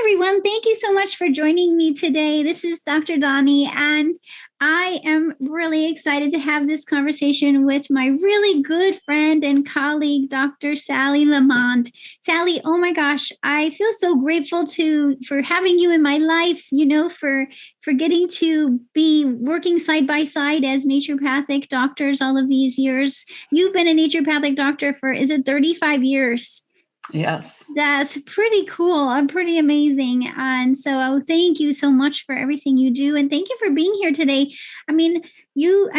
everyone. Thank you so much for joining me today. This is Dr. Doni, and I am really excited to have this conversation with my really good friend and colleague, Dr. Sally LaMont. Sally, oh my gosh, I feel so grateful for having you in my life, for getting to be working side by side as naturopathic doctors all of these years. You've been a naturopathic doctor for, is it 35 years? Yes. That's pretty cool. I'm pretty amazing. And so thank you so much for everything you do. And thank you for being here today. I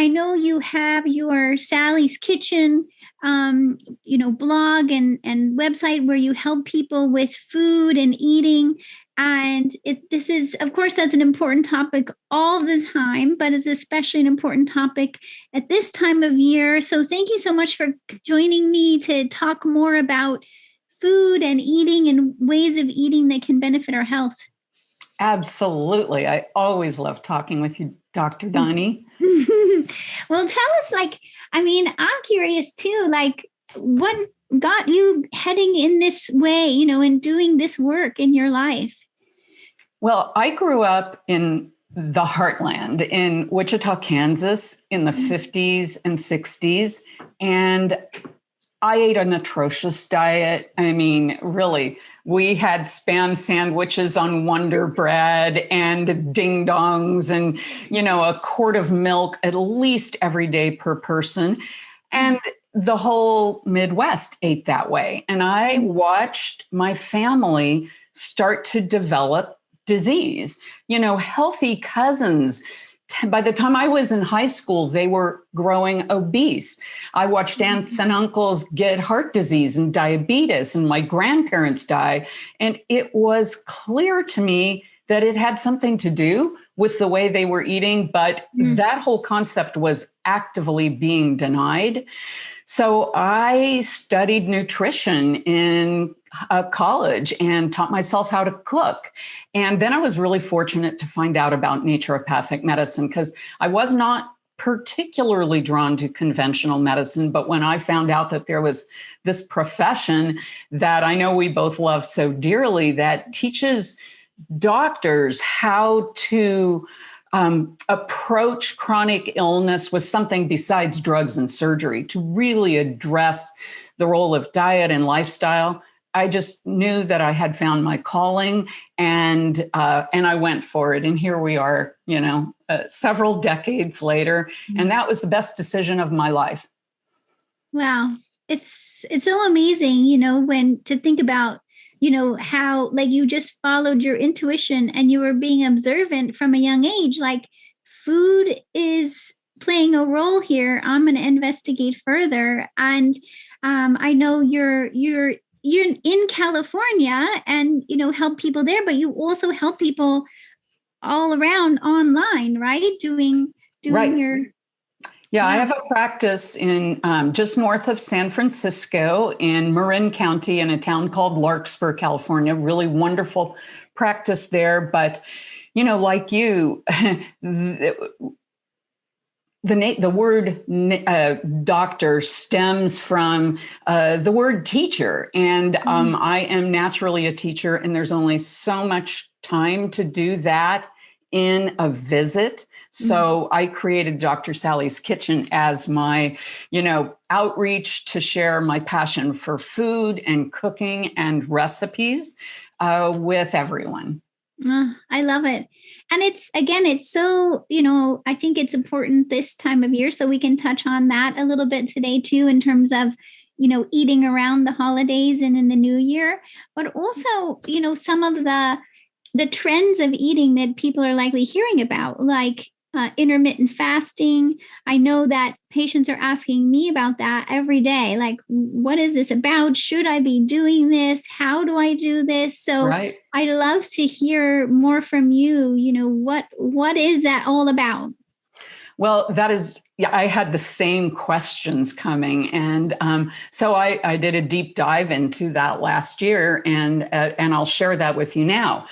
know you have your Sally's Kitchen, blog and website where you help people with food and eating. And this is, of course, that's an important topic all the time, but it's especially an important topic at this time of year. So thank you so much for joining me to talk more about food and eating and ways of eating that can benefit our health. Absolutely. I always love talking with you, Dr. Doni. Well, tell us, I'm curious too, what got you heading in this way, and doing this work in your life? Well, I grew up in the heartland in Wichita, Kansas in the 50s and 60s. And I ate an atrocious diet. I mean, really, we had Spam sandwiches on Wonder Bread and ding dongs and, a quart of milk at least every day per person. And the whole Midwest ate that way. And I watched my family start to develop disease, healthy cousins. By the time I was in high school, they were growing obese. I watched aunts and uncles get heart disease and diabetes, and my grandparents die. And it was clear to me that it had something to do with the way they were eating, but that whole concept was actively being denied. So I studied nutrition in college and taught myself how to cook. And then I was really fortunate to find out about naturopathic medicine because I was not particularly drawn to conventional medicine. But when I found out that there was this profession that I know we both love so dearly that teaches doctors how to approach chronic illness with something besides drugs and surgery to really address the role of diet and lifestyle, I just knew that I had found my calling, and I went for it. And here we are, several decades later, and that was the best decision of my life. Wow, it's so amazing, when to think about, how you just followed your intuition and you were being observant from a young age. Food is playing a role here. I'm going to investigate further, and I know you're in California and, help people there, but you also help people all around online, right? Doing right. your... Yeah, I have a practice in just north of San Francisco in Marin County in a town called Larkspur, California. Really wonderful practice there. But, like you, the word doctor stems from the word teacher. And I am naturally a teacher, and there's only so much time to do that in a visit. So I created Dr. Sally's Kitchen as my, outreach to share my passion for food and cooking and recipes with everyone. I love it. And it's so, I think it's important this time of year. So we can touch on that a little bit today too, in terms of, eating around the holidays and in the new year, but also, some of the trends of eating that people are likely hearing about, like intermittent fasting. I know that patients are asking me about that every day. What is this about? Should I be doing this? How do I do this? So right. I'd love to hear more from you. What is that all about? Well, I had the same questions coming. And so I did a deep dive into that last year, and I'll share that with you now.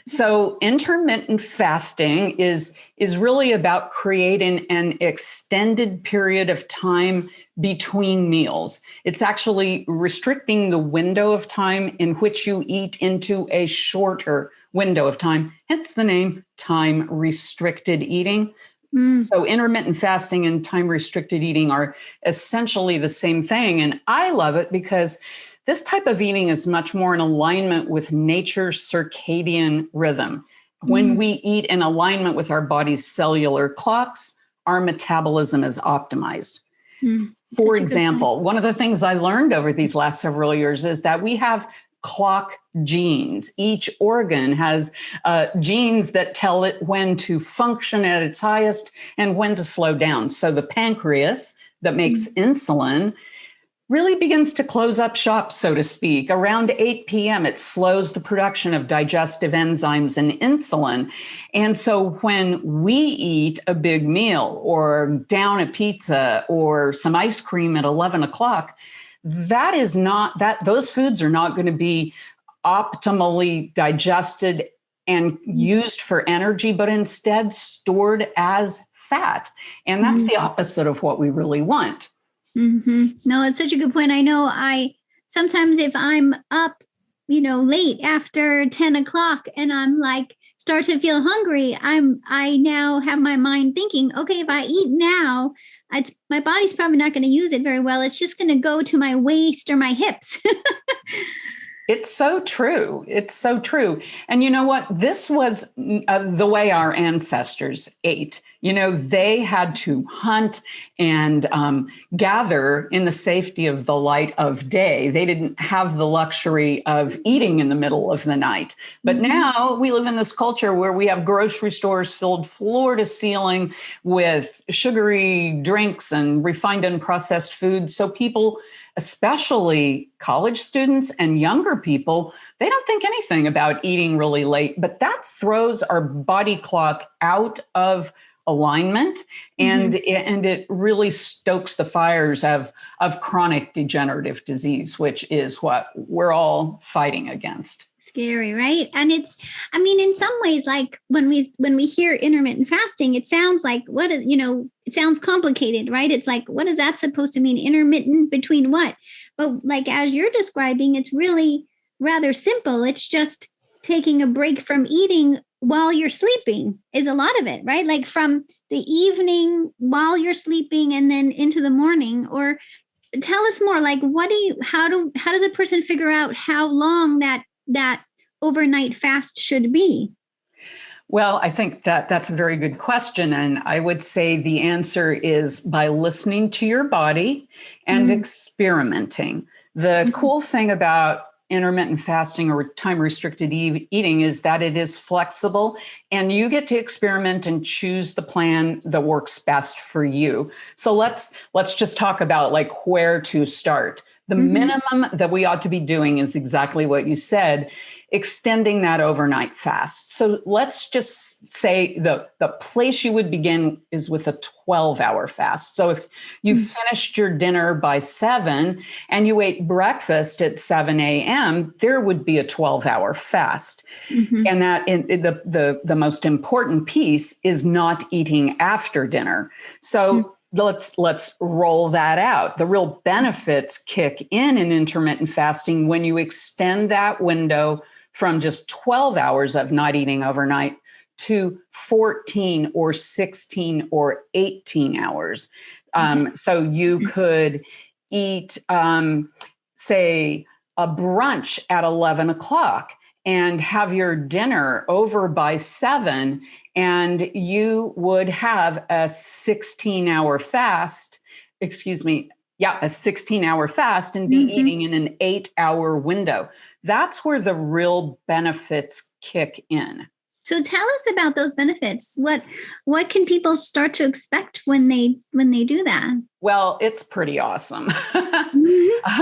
So intermittent fasting is really about creating an extended period of time between meals. It's actually restricting the window of time in which you eat into a shorter window of time, hence the name time restricted eating. So intermittent fasting and time restricted eating are essentially the same thing. And I love it because this type of eating is much more in alignment with nature's circadian rhythm. When we eat in alignment with our body's cellular clocks, our metabolism is optimized. For example, one of the things I learned over these last several years is that we have clock genes. Each organ has genes that tell it when to function at its highest and when to slow down. So the pancreas that makes insulin really begins to close up shop, so to speak. Around 8 p.m., it slows the production of digestive enzymes and insulin. And so when we eat a big meal or down a pizza or some ice cream at 11 o'clock, those foods are not going to be optimally digested and used for energy, but instead stored as fat. And that's the opposite of what we really want. No, it's such a good point. I know sometimes if I'm up, late after 10 o'clock and I'm like, start to feel hungry, I now have my mind thinking, okay, if I eat now, my body's probably not going to use it very well. It's just going to go to my waist or my hips. It's so true. It's so true. And you know what? This was the way our ancestors ate. They had to hunt and gather in the safety of the light of day. They didn't have the luxury of eating in the middle of the night. But now we live in this culture where we have grocery stores filled floor to ceiling with sugary drinks and refined and processed foods. So people, especially college students and younger people, they don't think anything about eating really late, but that throws our body clock out of alignment, and it really stokes the fires of chronic degenerative disease, which is what we're all fighting against. Scary, right? And in some ways, like when we hear intermittent fasting, it sounds like it sounds complicated, right? It's like, what is that supposed to mean? Intermittent between what? But like, as you're describing, it's really rather simple. It's just taking a break from eating while you're sleeping is a lot of it, right? Like from the evening while you're sleeping and then into the morning. Or tell us more, like, how does a person figure out how long that overnight fast should be? Well, I think that's a very good question. And I would say the answer is by listening to your body and experimenting. The cool thing about intermittent fasting or time restricted eating is that it is flexible and you get to experiment and choose the plan that works best for you. So let's just talk about like where to start. The minimum that we ought to be doing is exactly what you said, extending that overnight fast. So let's just say the place you would begin is with a 12-hour fast. So if you finished your dinner by 7 and you ate breakfast at 7 a.m., there would be a 12-hour fast. And that the most important piece is not eating after dinner. So let's roll that out. The real benefits kick in intermittent fasting when you extend that window from just 12 hours of not eating overnight to 14 or 16 or 18 hours. So you could eat, say, a brunch at 11 o'clock and have your dinner over by 7, and you would have a 16-hour fast, a 16-hour fast and be eating in an 8-hour window. That's where the real benefits kick in. So tell us about those benefits. What can people start to expect when they do that? Well, it's pretty awesome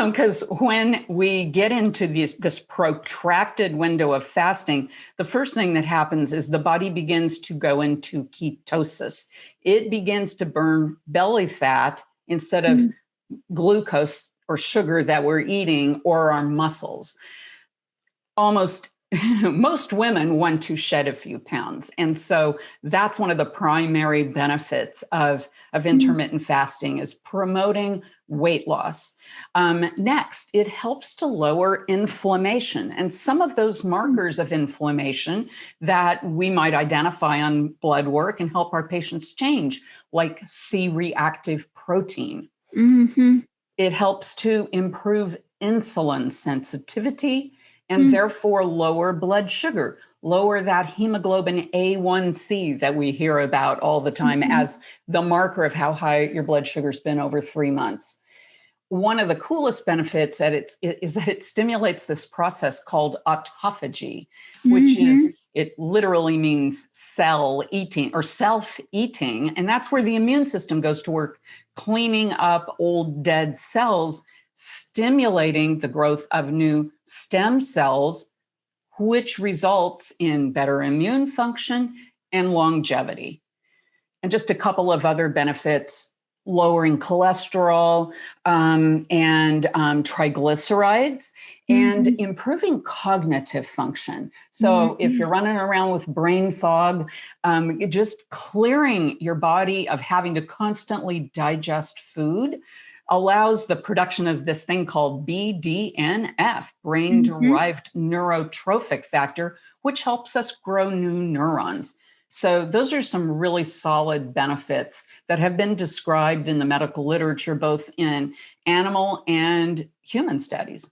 because when we get into this protracted window of fasting, the first thing that happens is the body begins to go into ketosis. It begins to burn belly fat instead of glucose or sugar that we're eating or our muscles. Almost most women want to shed a few pounds. And so that's one of the primary benefits of intermittent fasting, is promoting weight loss. Next, it helps to lower inflammation. And some of those markers of inflammation that we might identify on blood work and help our patients change, like C-reactive protein. Mm-hmm. It helps to improve insulin sensitivity and therefore lower blood sugar, lower that hemoglobin A1C that we hear about all the time as the marker of how high your blood sugar's been over 3 months. One of the coolest benefits is that it stimulates this process called autophagy, which is, it literally means cell eating or self-eating. And that's where the immune system goes to work, cleaning up old dead cells, stimulating the growth of new stem cells, which results in better immune function and longevity. And just a couple of other benefits: lowering cholesterol and triglycerides, and improving cognitive function. So if you're running around with brain fog, just clearing your body of having to constantly digest food allows the production of this thing called BDNF, brain-derived neurotrophic factor, which helps us grow new neurons. So those are some really solid benefits that have been described in the medical literature, both in animal and human studies.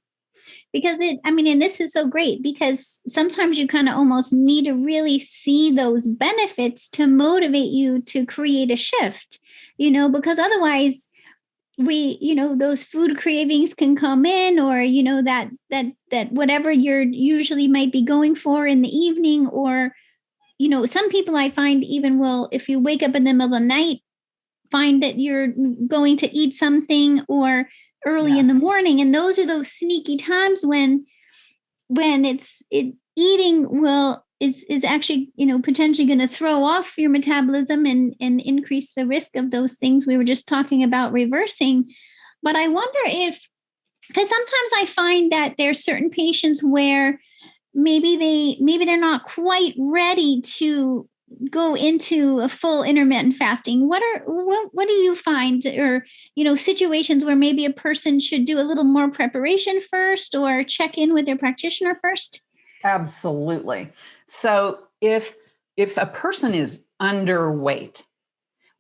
Because and this is so great, because sometimes you kind of almost need to really see those benefits to motivate you to create a shift, because otherwise those food cravings can come in, or, that whatever you're usually might be going for in the evening, or, some people I find even will, if you wake up in the middle of the night, find that you're going to eat something, or early in the morning. And those are those sneaky times when eating is actually, potentially going to throw off your metabolism and increase the risk of those things we were just talking about reversing. But I wonder because sometimes I find that there's certain patients where maybe they're not quite ready to go into a full intermittent fasting. What do you find, or situations where maybe a person should do a little more preparation first, or check in with their practitioner first? Absolutely. So if a person is underweight,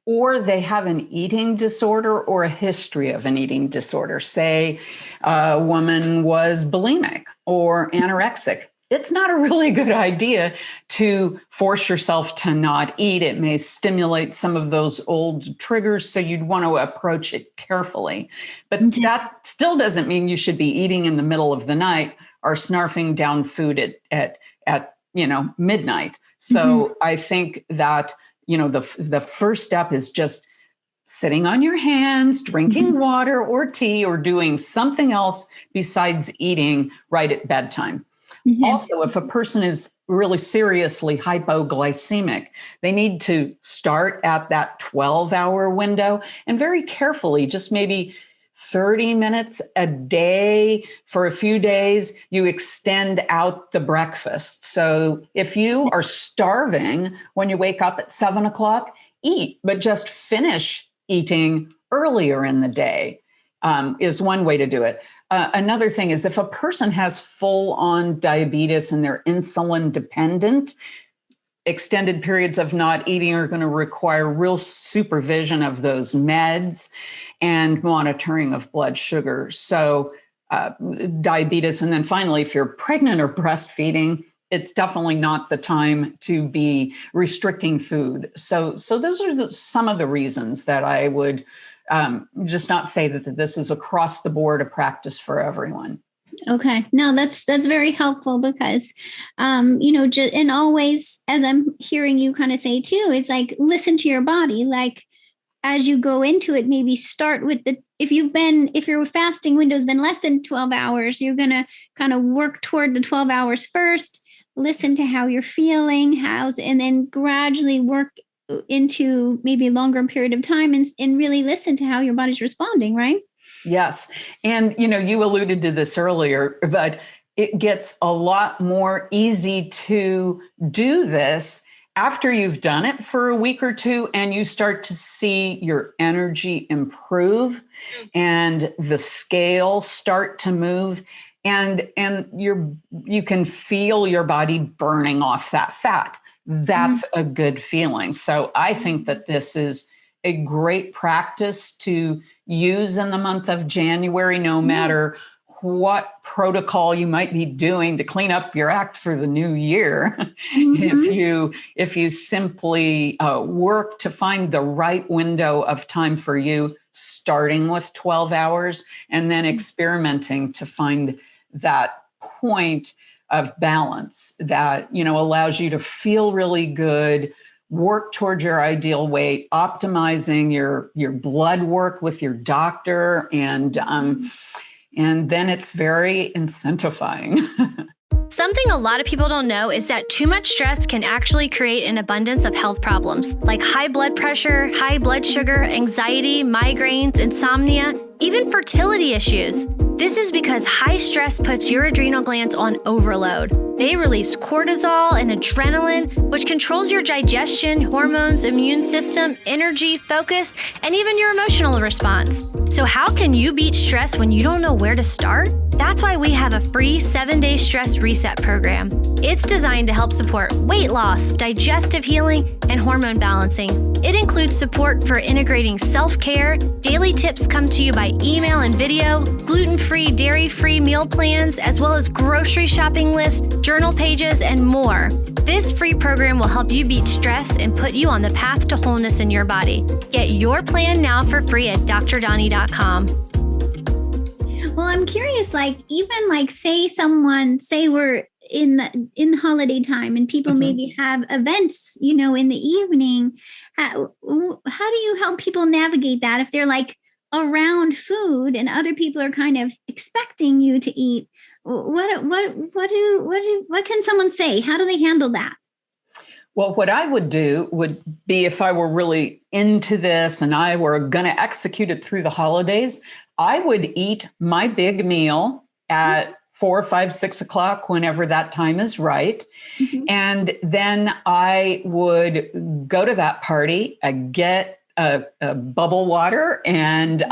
or they have an eating disorder or a history of an eating disorder, say a woman was bulimic or anorexic, it's not a really good idea to force yourself to not eat. It may stimulate some of those old triggers, so you'd want to approach it carefully. But that still doesn't mean you should be eating in the middle of the night or snarfing down food at midnight. So I think that the first step is just sitting on your hands, drinking water or tea, or doing something else besides eating right at bedtime. Also, if a person is really seriously hypoglycemic, they need to start at that 12-hour window, and very carefully, just maybe 30 minutes a day for a few days, you extend out the breakfast. So if you are starving when you wake up at 7 o'clock, eat, but just finish eating earlier in the day is one way to do it. Another thing is, if a person has full-on diabetes and they're insulin dependent, extended periods of not eating are going to require real supervision of those meds and monitoring of blood sugar. So diabetes. And then finally, if you're pregnant or breastfeeding, it's definitely not the time to be restricting food. So those are some of the reasons that I would just not say that this is across the board a practice for everyone. Okay. No, that's very helpful, because, and always, as I'm hearing you kind of say too, it's like, listen to your body. Like, as you go into it, maybe start with if your fasting window has been less than 12 hours, you're going to kind of work toward the 12 hours first, listen to how you're feeling, and then gradually work into maybe a longer period of time, and really listen to how your body's responding, right? Yes. And, you alluded to this earlier, but it gets a lot more easy to do this after you've done it for a week or two and you start to see your energy improve and the scales start to move and you can feel your body burning off that fat. That's a good feeling. So I think that this is a great practice to use in the month of January, no matter what protocol you might be doing to clean up your act for the new year. If you simply work to find the right window of time for you, starting with 12 hours and then experimenting to find that point of balance that, allows you to feel really good, work towards your ideal weight, optimizing your blood work with your doctor, and then it's very incentivizing. Something a lot of people don't know is that too much stress can actually create an abundance of health problems like high blood pressure, high blood sugar, anxiety, migraines, insomnia, even fertility issues. This is because high stress puts your adrenal glands on overload. They release cortisol and adrenaline, which controls your digestion, hormones, immune system, energy, focus, and even your emotional response. So how can you beat stress when you don't know where to start? That's why we have a free 7-day stress reset program. It's designed to help support weight loss, digestive healing, and hormone balancing. It includes support for integrating self-care, daily tips come to you by email and video, gluten-free, dairy-free meal plans, as well as grocery shopping lists, journal pages, and more. This free program will help you beat stress and put you on the path to wholeness in your body. Get your plan now for free at drdoni.com. Well, I'm curious, even say we're in holiday time and people maybe have events, in the evening. How do you help people navigate that if they're around food and other people are kind of expecting you to eat? What can someone say? How do they handle that? Well, what I would do would be, if I were really into this and I were going to execute it through the holidays, I would eat my big meal at 4, 5, 6 o'clock, whenever that time is right. And then I would go to that party, get a bubble water and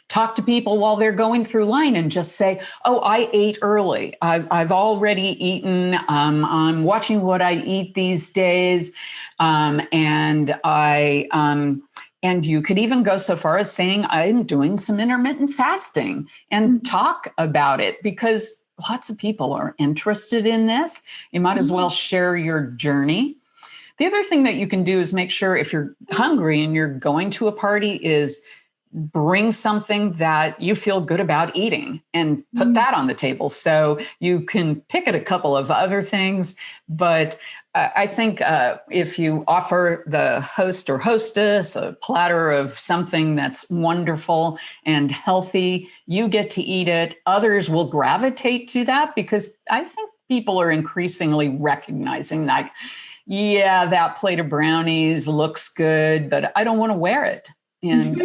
talk to people while they're going through line and just say, oh, I ate early. I've already eaten. I'm watching what I eat these days. And you could even go so far as saying, I'm doing some intermittent fasting and talk about it, because lots of people are interested in this. You might as well share your journey. The other thing that you can do is make sure, if you're hungry and you're going to a party, is bring something that you feel good about eating and put that on the table. So you can pick at a couple of other things, but I think if you offer the host or hostess a platter of something that's wonderful and healthy, you get to eat it. Others will gravitate to that, because I think people are increasingly recognizing that, yeah, that plate of brownies looks good, but I don't want to wear it. And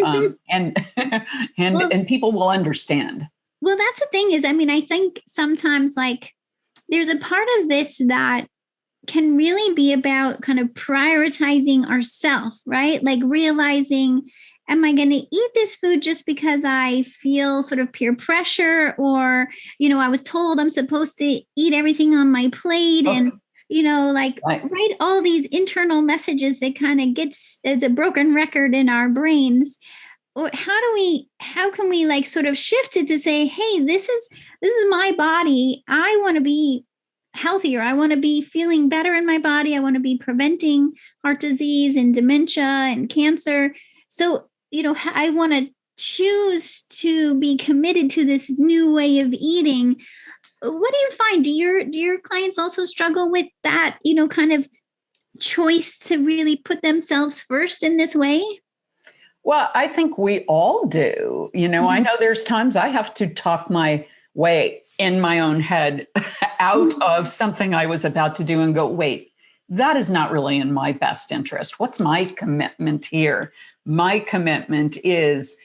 and people will understand. Well, that's the thing is, I think sometimes there's a part of this that can really be about kind of prioritizing ourselves, right? Realizing, am I going to eat this food just because I feel sort of peer pressure, or, I was told I'm supposed to eat everything on my plate, and write all these internal messages that kind of gets as a broken record in our brains. Or how can we sort of shift it to say, hey, this is my body. I want to be healthier. I want to be feeling better in my body. I want to be preventing heart disease and dementia and cancer. So, I want to choose to be committed to this new way of eating. What do you find? Do your clients also struggle with that, kind of choice to really put themselves first in this way? Well, I think we all do. I know there's times I have to talk my way in my own head out of something I was about to do and go, wait, that is not really in my best interest. What's my commitment here? My commitment is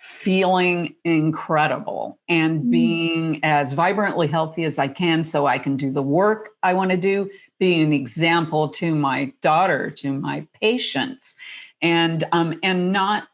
feeling incredible and being as vibrantly healthy as I can so I can do the work I want to do, being an example to my daughter, to my patients, and not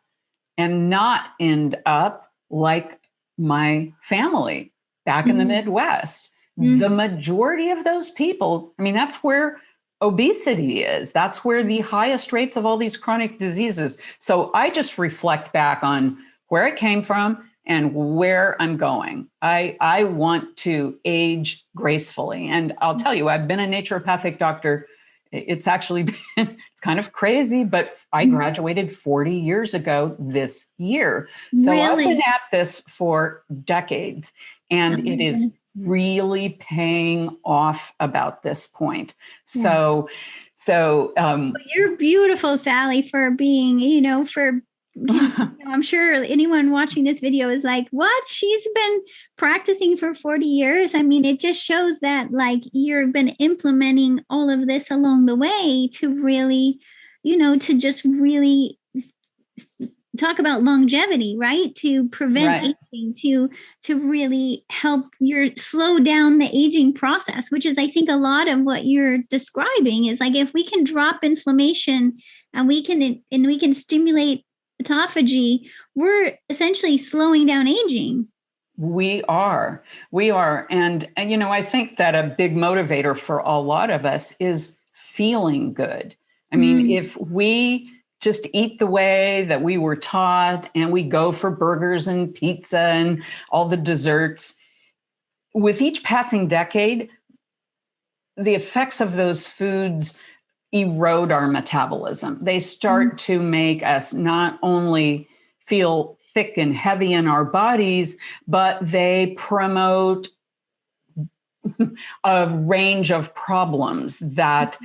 end up like my family back in the Midwest. The majority of those people, I mean, that's where obesity is. That's where the highest rates of all these chronic diseases. So I just reflect back on where it came from and where I'm going. I want to age gracefully. And I'll tell you, I've been a naturopathic doctor. It's actually been, it's kind of crazy, but I graduated 40 years ago this year. So I've been at this for decades, and it is really paying off about this point. So you're beautiful, Sally, for being, I'm sure anyone watching this video is like, what? She's been practicing for 40 years. I mean, it just shows that like you've been implementing all of this along the way to really, to just really talk about longevity, right? To prevent aging, to really help slow down the aging process, which is, I think, a lot of what you're describing is like, if we can drop inflammation and we can stimulate autophagy, we're essentially slowing down aging. We are. And I think that a big motivator for a lot of us is feeling good. I mean, if we just eat the way that we were taught and we go for burgers and pizza and all the desserts, with each passing decade, the effects of those foods erode our metabolism. They start to make us not only feel thick and heavy in our bodies, but they promote a range of problems that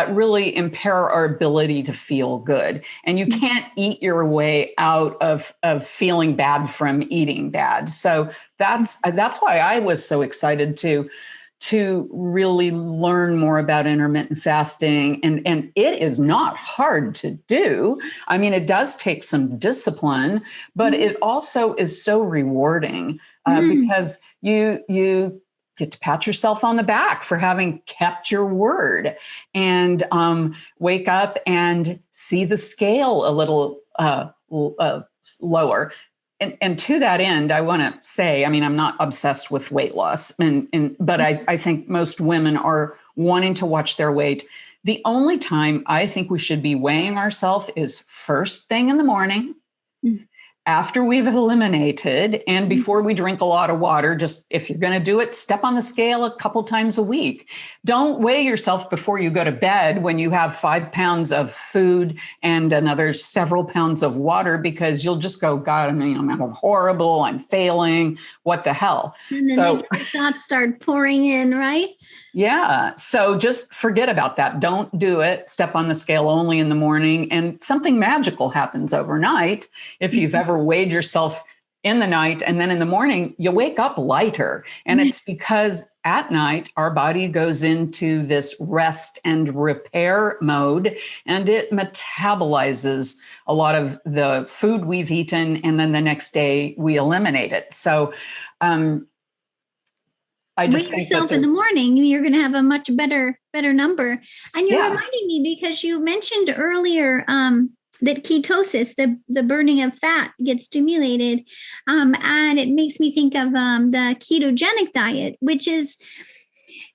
really impair our ability to feel good. And you can't eat your way out of feeling bad from eating bad. So that's why I was so excited to really learn more about intermittent fasting. And it is not hard to do. I mean, it does take some discipline, but it also is so rewarding because you get to pat yourself on the back for having kept your word and wake up and see the scale a little lower. And to that end, I want to say, I mean, I'm not obsessed with weight loss, but I think most women are wanting to watch their weight. The only time I think we should be weighing ourselves is first thing in the morning, after we've eliminated, and before we drink a lot of water. Just if you're going to do it, step on the scale a couple times a week. Don't weigh yourself before you go to bed when you have 5 pounds of food and another several pounds of water, because you'll just go, God, I'm horrible. I'm failing. What the hell? And then the thoughts start pouring in, right? Yeah. So just forget about that. Don't do it. Step on the scale only in the morning, and something magical happens overnight. If you've ever weighed yourself in the night and then in the morning, you wake up lighter. And it's because at night, our body goes into this rest and repair mode, and it metabolizes a lot of the food we've eaten. And then the next day we eliminate it. So, I just weigh yourself in the morning, you're going to have a much better number. And you're reminding me, because you mentioned earlier that ketosis, the burning of fat, gets stimulated. And it makes me think of the ketogenic diet, which is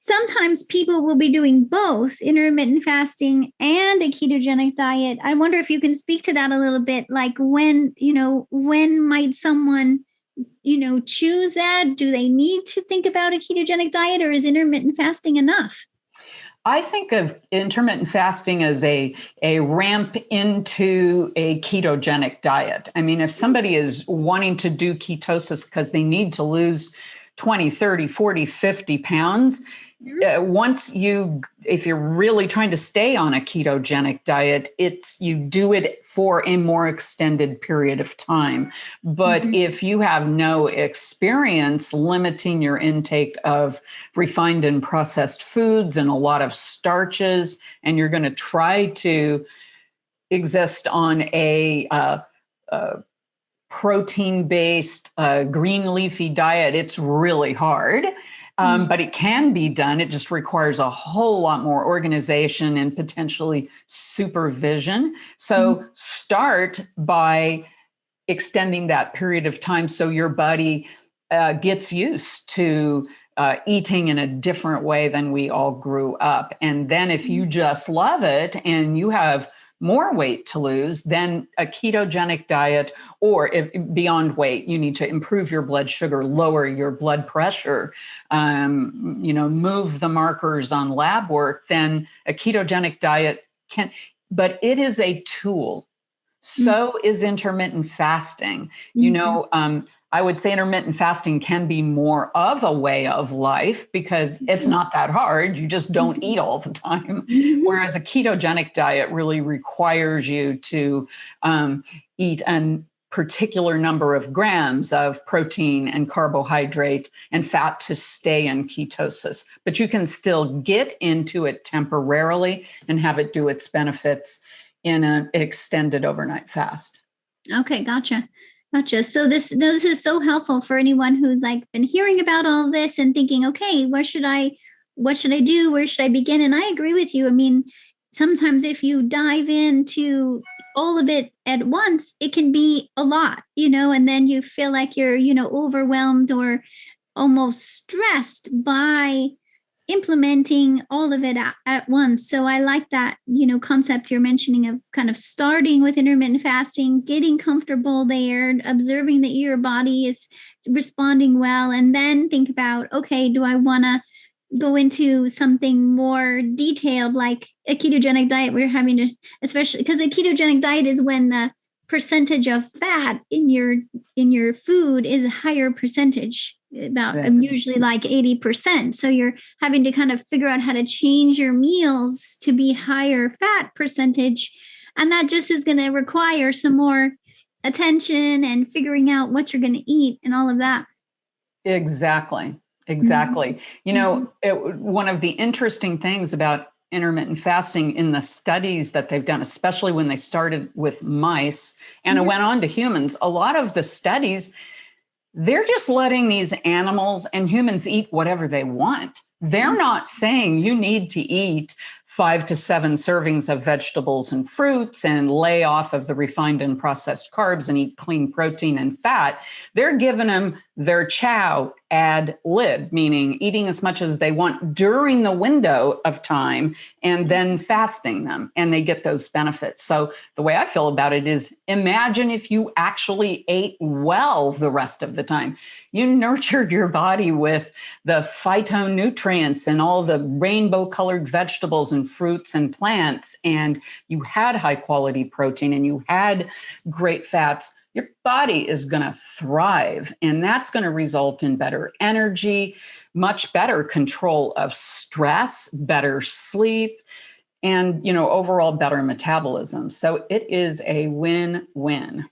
sometimes people will be doing both intermittent fasting and a ketogenic diet. I wonder if you can speak to that a little bit, like when might someone choose that? Do they need to think about a ketogenic diet, or is intermittent fasting enough? I think of intermittent fasting as a ramp into a ketogenic diet. I mean, if somebody is wanting to do ketosis because they need to lose 20, 30, 40, 50 pounds, if you're really trying to stay on a ketogenic diet, you do it for a more extended period of time. But if you have no experience limiting your intake of refined and processed foods and a lot of starches, and you're going to try to exist on a protein-based green leafy diet, it's really hard. But it can be done. It just requires a whole lot more organization and potentially supervision. So start by extending that period of time so your body gets used to eating in a different way than we all grew up. And then if you just love it and you have more weight to lose, then a ketogenic diet, or if beyond weight, you need to improve your blood sugar, lower your blood pressure, move the markers on lab work, then a ketogenic diet can, but it is a tool. So is intermittent fasting. I would say intermittent fasting can be more of a way of life because it's not that hard. You just don't eat all the time. Whereas a ketogenic diet really requires you to eat a particular number of grams of protein and carbohydrate and fat to stay in ketosis. But you can still get into it temporarily and have it do its benefits in an extended overnight fast. Okay, gotcha. So this is so helpful for anyone who's like been hearing about all this and thinking, okay, what should I do? Where should I begin? And I agree with you. I mean, sometimes if you dive into all of it at once, it can be a lot, and then you feel like you're, overwhelmed or almost stressed by implementing all of it at once. So I like that, concept you're mentioning of kind of starting with intermittent fasting, getting comfortable there, observing that your body is responding well, and then think about, okay, do I want to go into something more detailed like a ketogenic diet? We're having to, especially because a ketogenic diet is when the percentage of fat in your food is a higher percentage, about usually like 80%. So you're having to kind of figure out how to change your meals to be higher fat percentage. And that just is going to require some more attention and figuring out what you're going to eat and all of that. Exactly. One of the interesting things about intermittent fasting in the studies that they've done, especially when they started with mice and it went on to humans, a lot of the studies, they're just letting these animals and humans eat whatever they want. They're not saying you need to eat 5 to 7 servings of vegetables and fruits and lay off of the refined and processed carbs and eat clean protein and fat. They're giving them their chow ad lib, meaning eating as much as they want during the window of time and then fasting them, and they get those benefits. So the way I feel about it is, imagine if you actually ate well the rest of the time. You nurtured your body with the phytonutrients and all the rainbow colored vegetables and fruits and plants, and you had high quality protein and you had great fats. Your body is going to thrive, and that's going to result in better energy, much better control of stress, better sleep, and, overall better metabolism. So it is a win-win.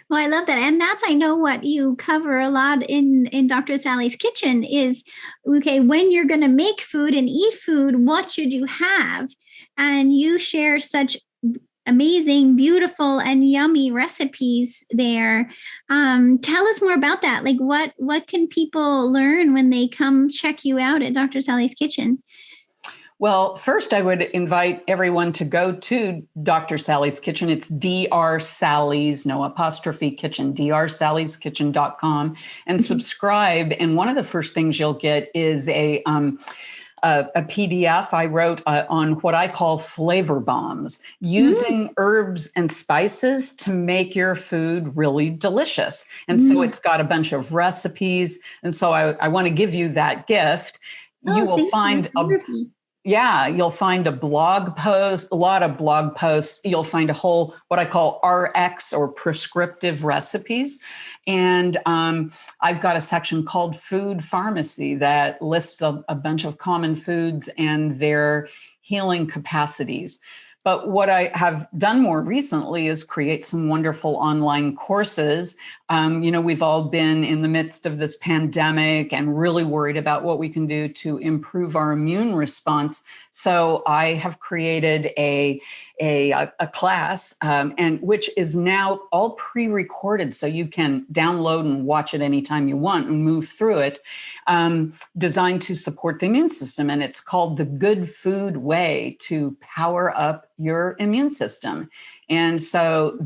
Well, I love that. And that's, I know what you cover a lot in Dr. Sally's Kitchen is, okay, when you're going to make food and eat food, what should you have? And you share such amazing, beautiful, and yummy recipes there. Tell us more about that. Like what can people learn when they come check you out at Dr. Sally's Kitchen? Well, first, I would invite everyone to go to Dr. Sally's Kitchen. It's Dr. Sally's, no apostrophe, kitchen, drsallyskitchen.com, and subscribe. And one of the first things you'll get is a PDF I wrote on what I call flavor bombs, using herbs and spices to make your food really delicious. And so it's got a bunch of recipes. And so I want to give you that gift. You will find you'll find a blog post, a lot of blog posts. You'll find a whole, what I call RX or prescriptive recipes. And I've got a section called Food Pharmacy that lists a bunch of common foods and their healing capacities. But what I have done more recently is create some wonderful online courses. We've all been in the midst of this pandemic and really worried about what we can do to improve our immune response. So I have created a class, and which is now all pre-recorded, so you can download and watch it anytime you want and move through it, designed to support the immune system. And it's called The Good Food Way to Power Up Your Immune System. And so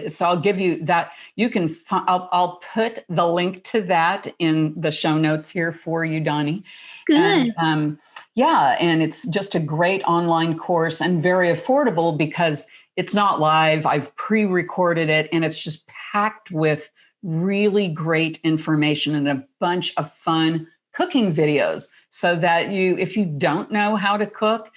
so I'll give you that. You can, I'll put the link to that in the show notes here for you, Doni. Good. And, and it's just a great online course and very affordable because it's not live. I've pre-recorded it, and it's just packed with really great information and a bunch of fun cooking videos so that if you don't know how to cook,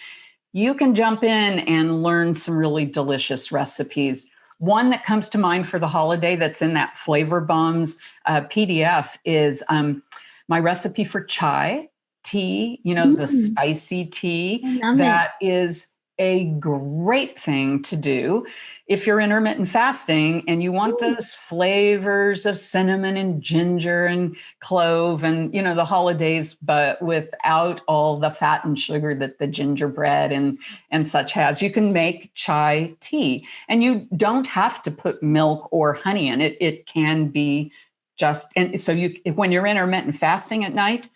you can jump in and learn some really delicious recipes. One that comes to mind for the holiday that's in that Flavor Bombs PDF is my recipe for chai tea, the spicy tea. That is a great thing to do if you're intermittent fasting and you want those flavors of cinnamon and ginger and clove and, the holidays, but without all the fat and sugar that the gingerbread and such has. You can make chai tea, and you don't have to put milk or honey in it. It can be and so when you're intermittent fasting at night,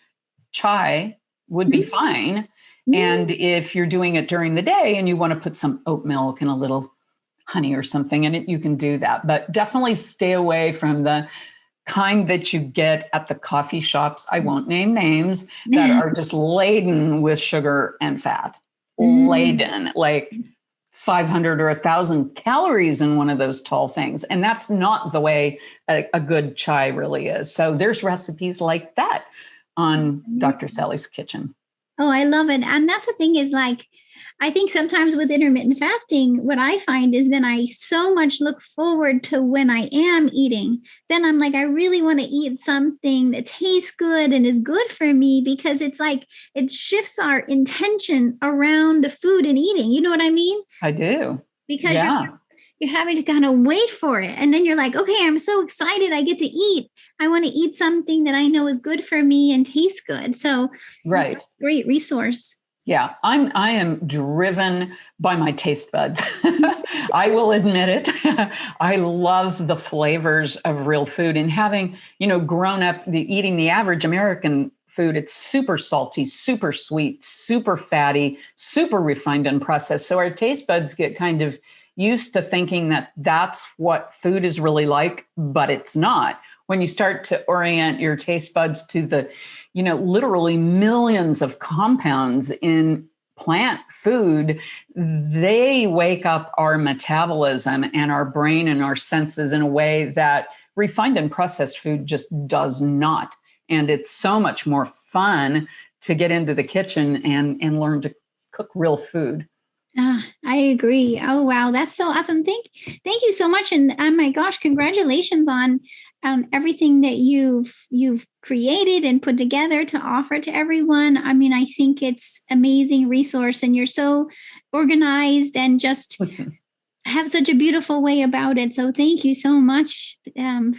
chai would be fine. And if you're doing it during the day and you want to put some oat milk and a little honey or something in it, you can do that. But definitely stay away from the kind that you get at the coffee shops, I won't name names, that are just laden with sugar and fat. Laden, like 500 or 1,000 calories in one of those tall things. And that's not the way a good chai really is. So there's recipes like that on Dr. Sally's Kitchen. Oh, I love it. And that's the thing is, like, I think sometimes with intermittent fasting, what I find is then I so much look forward to when I am eating. Then I'm like, I really want to eat something that tastes good and is good for me, because it's like it shifts our intention around the food and eating. You know what I mean? I do. Because you're having to kind of wait for it. And then you're like, okay, I'm so excited. I get to eat. I want to eat something that I know is good for me and tastes good. So right. It's a great resource. Yeah, I am driven by my taste buds. I will admit it. I love the flavors of real food, and having, grown up eating the average American food, it's super salty, super sweet, super fatty, super refined and processed. So our taste buds get kind of used to thinking that that's what food is really like, but it's not. When you start to orient your taste buds to the, literally millions of compounds in plant food, they wake up our metabolism and our brain and our senses in a way that refined and processed food just does not. And it's so much more fun to get into the kitchen and learn to cook real food. I agree. Oh, wow. That's so awesome. Thank you so much. And oh my gosh, congratulations on everything that you've created and put together to offer to everyone. I mean, I think it's amazing resource, and you're so organized and just have such a beautiful way about it. So thank you so much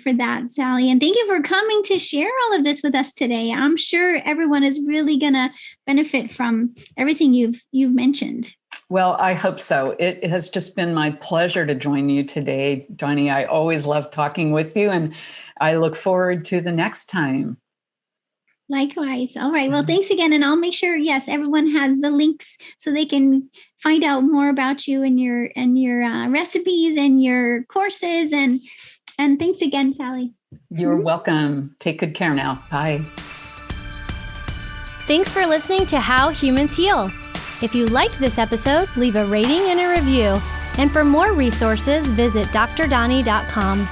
for that, Sally. And thank you for coming to share all of this with us today. I'm sure everyone is really going to benefit from everything you've mentioned. Well, I hope so. It has just been my pleasure to join you today, Doni. I always love talking with you, and I look forward to the next time. Likewise. All right. Well, thanks again. And I'll make sure, yes, everyone has the links so they can find out more about you and your recipes and your courses. And thanks again, Sally. You're welcome. Take good care now. Bye. Thanks for listening to How Humans Heal. If you liked this episode, leave a rating and a review. And for more resources, visit drdoni.com.